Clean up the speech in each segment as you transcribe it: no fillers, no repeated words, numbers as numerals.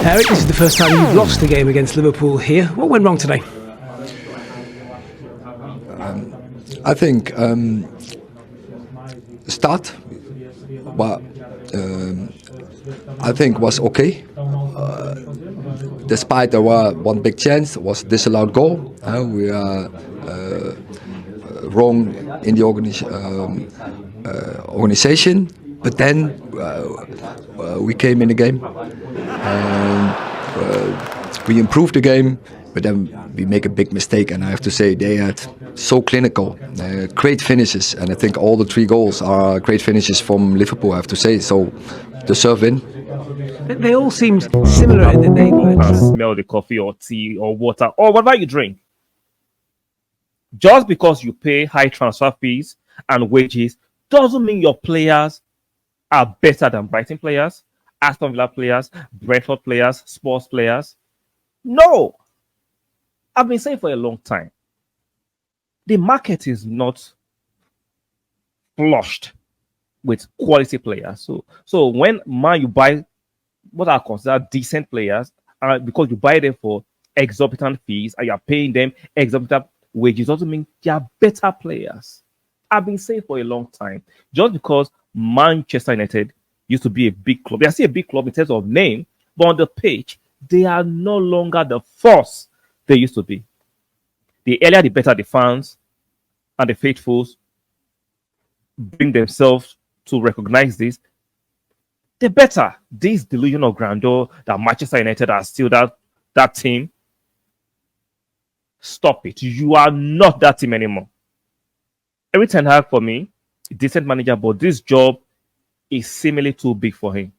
Eric, this is the first time you've lost a game against Liverpool here. What went wrong today? I think start, but I think was okay. Despite there was one big chance, was disallowed goal. We are wrong in the organization, but then we came in the game. We improved the game, but then we make a big mistake, and I have to say they had so clinical, great finishes, and I think all the 3 goals are great finishes from Liverpool, I have to say, so deserve win. They all seemed similar in the name. Smell the coffee or tea or water or whatever you drink. Just because you pay high transfer fees and wages doesn't mean your players are better than Brighton players, Aston Villa players, Brentford players, Spurs players. No! I've been saying for a long time, the market is not flushed with quality players. So when you buy what are considered decent players, because you buy them for exorbitant fees and you're paying them exorbitant wages, doesn't mean they are better players. I've been saying for a long time, just because Manchester United used to be a big club, they are still a big club in terms of name, but on the pitch, they are no longer the force they used to be. The earlier, the better the fans and the faithfuls bring themselves to recognize this, the better. This delusion of grandeur that Manchester United are still that team, stop it. You are not that team anymore. Every Tenhag, for me, a decent manager, but this job is seemingly too big for him.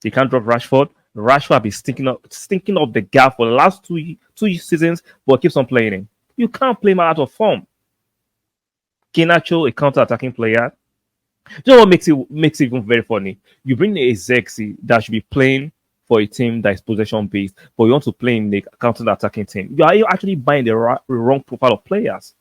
He can't drop Rashford. Rashford has been stinking up the gap for the last two seasons, but keeps on playing him. You can't play him out of form. Garnacho, a counter-attacking player. You know what makes it even very funny? You bring a Zexi that should be playing for a team that is possession-based, but you want to play in the counter-attacking team. You are actually buying the wrong profile of players.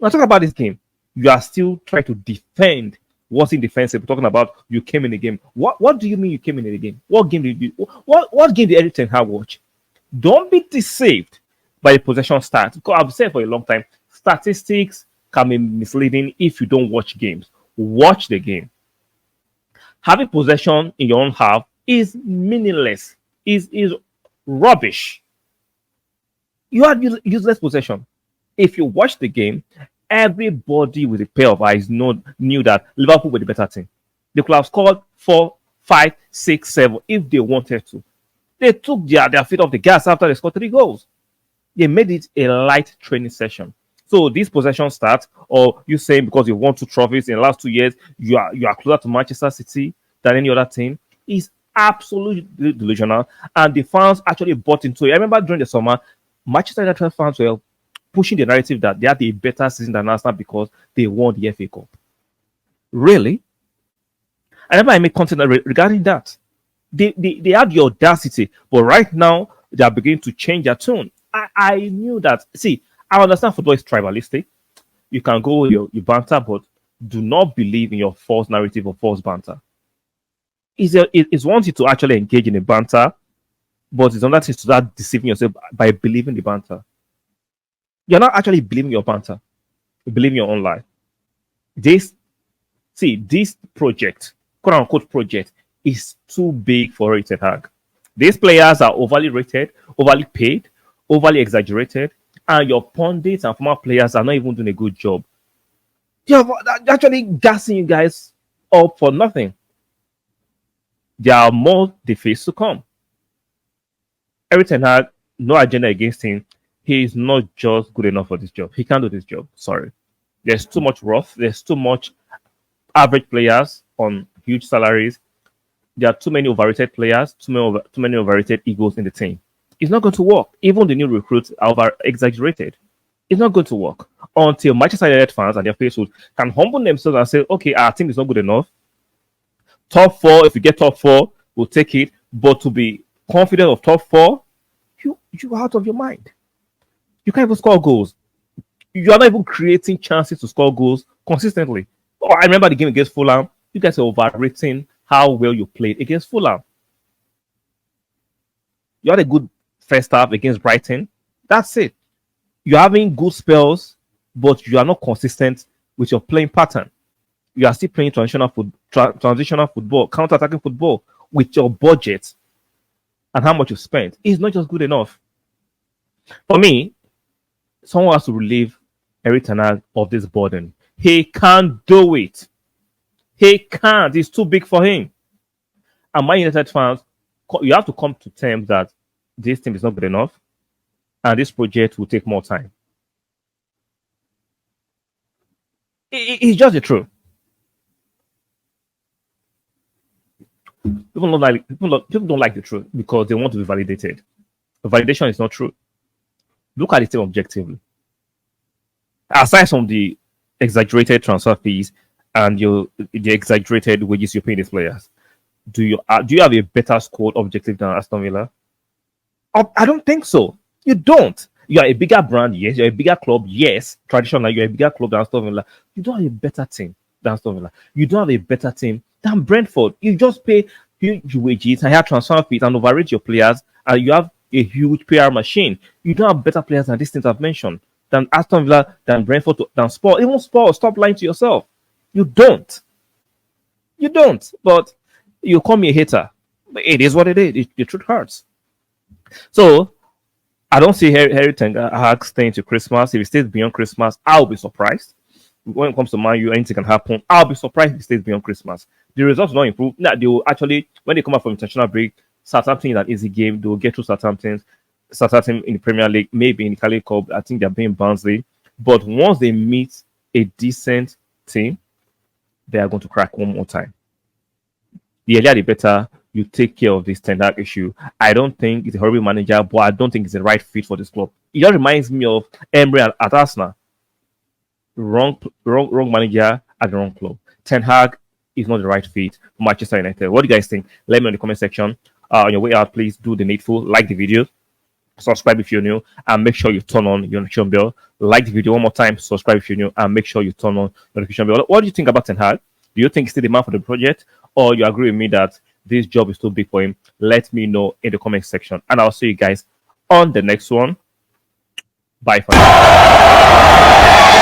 Now, talk about this game. You are still trying to defend what's indefensible. Talking about you came in the game. What do you mean you came in the game? What game did you? What game did Eric Tenhag watch? Don't be deceived by the possession stats. Because I've said for a long time, statistics can be misleading if you don't watch games. Watch the game. Having possession in your own half is meaningless. Is rubbish. You had useless possession. If you watch the game, everybody with a pair of eyes knew that Liverpool were the better team. They could have scored 4, 5, 6, 7 if they wanted to. They took their feet off the gas after they scored 3 goals. They made it a light training session. So this possession stats, or you saying because you won 2 trophies in the last 2 years, you are closer to Manchester City than any other team, is absolutely delusional. And the fans actually bought into it. I remember during the summer, Manchester United fans were pushing the narrative that they had a better season than Arsenal because they won the FA Cup. Really? I remember I made content regarding that. They had the audacity, but right now they are beginning to change their tune. I knew that. See, I understand football is tribalistic. You can go with your banter, but do not believe in your false narrative or false banter. It's one thing to actually engage in a banter, but it's another thing to start deceiving yourself by believing the banter. You're not actually believing your banter. You believe in your own lie. This project, quote unquote project, is too big for Eric Tenhag. These players are overly rated, overly paid, overly exaggerated, and your pundits and former players are not even doing a good job. They're actually gassing you guys up for nothing. There are more defeats to come. Eric Tenhag, no agenda against him. He is not just good enough for this job. He can't do this job. Sorry. There's too much wrath. There's too much average players on huge salaries. There are too many overrated players, too many overrated egos in the team. It's not going to work. Even the new recruits are exaggerated. It's not going to work until Manchester United fans and their faithful can humble themselves and say, okay, our team is not good enough. Top 4, if you get top 4, we'll take it. But to be confident of top 4, you are out of your mind. You can't even score goals. You are not even creating chances to score goals consistently. Oh, I remember the game against Fulham. You guys are overrating how well you played against Fulham. You had a good first half against Brighton. That's it. You're having good spells, but you are not consistent with your playing pattern. You are still playing transitional football, counter-attacking football with your budget and how much you spent. It's not just good enough. For me, someone has to relieve Erik Tenhag of this burden. He can't do it. He can't. It's too big for him. And Man United fans, you have to come to terms that this team is not good enough and this project will take more time. It's just the truth. People don't like the truth because they want to be validated. Validation is not true. Look at the team objectively. Aside from the exaggerated transfer fees and the exaggerated wages you're paying these players, do you have a better squad objective than Aston Villa? I don't think so. You don't. You are a bigger brand, yes. You're a bigger club, yes. Traditionally, you're a bigger club than Aston Villa. You don't have a better team than Aston Villa. You don't have a better team than Brentford. You just pay huge wages and have transfer fees and overrate your players, and you have a huge PR machine. You don't have better players than these things I've mentioned, than Aston Villa, than Brentford, than Spurs. Even Spurs, stop lying to yourself. You don't. You don't. But you call me a hater. But it is what it is. The truth hurts. So I don't see Erik Tenhag staying to Christmas. If he stays beyond Christmas, I'll be surprised. When it comes to Man U, anything can happen. I'll be surprised if he stays beyond Christmas. The results will not improve. Now, they will actually, when they come out from international break, Southampton is an easy game. They will get through Southampton in the Premier League, maybe in the Carling Cup. I think they're being Barnsley. But once they meet a decent team, they are going to crack one more time. The earlier the better you take care of this Tenhag issue. I don't think he's a horrible manager, but I don't think he's the right fit for this club. It just reminds me of Emery at Arsenal. Wrong manager at the wrong club. Tenhag is not the right fit for Manchester United. What do you guys think? Let me know in the comment section. On your way out, please do the needful. Like the video, subscribe if you're new, and make sure you turn on your notification bell. Like the video one more time, subscribe if you're new, and make sure you turn on your notification bell. What do you think about Tenhag? Do you think he's still the man for the project, or you agree with me that this job is too big for him? Let me know in the comment section, and I'll see you guys on the next one. Bye for now.